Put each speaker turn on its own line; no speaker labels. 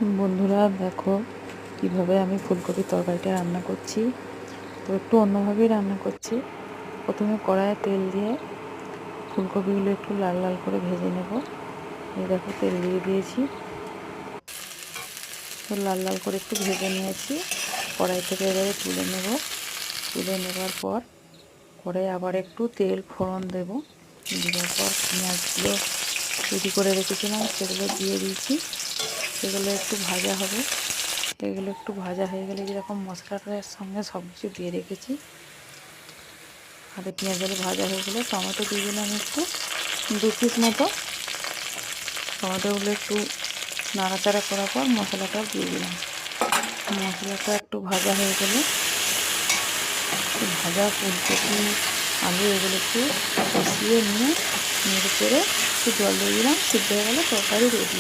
বন্ধুরা দেখো কিভাবে আমি ফুলকপির তরকারিটা রান্না করছি। তো একটু অন্যভাবেই রান্না করছি। প্রথমে কড়াইয়ে তেল দিয়ে ফুলকপিগুলো একটু লাল লাল করে ভেজে নেব। এই দেখো তেল দিয়ে দিয়েছি, তো লাল লাল করে একটু ভেজে নিয়েছি। কড়াই থেকে এবারে তুলে নেব। তুলে নেবার পর কড়াই আবার একটু তেল ফোড়ন দেব। দেওয়ার পর পেঁয়াজগুলো রেডি করে রেখেছিলাম সেগুলো দিয়ে দিয়েছি। সেগুলো একটু ভাজা হবে। এগুলো একটু ভাজা হয়ে গেলে যেরকম মশলাটার সঙ্গে সব কিছু দিয়ে রেখেছি, আর পেঁয়াজগুলো ভাজা হয়ে গেলে টমেটো দিয়ে দিলাম একটু, 2 পিস মতো। টমেটোগুলো একটু নাড়াচাড়া করার পর মশলাটাও দিয়ে দিলাম। মশলাটা একটু ভাজা হয়ে গেলে ভাজা ফুলকপি আলু এগুলো একটু কষিয়ে নিয়ে নেড়ে চেড়ে একটু জল দিয়ে দিলাম। সিদ্ধ হয়ে গেলে তরকারি রেডি।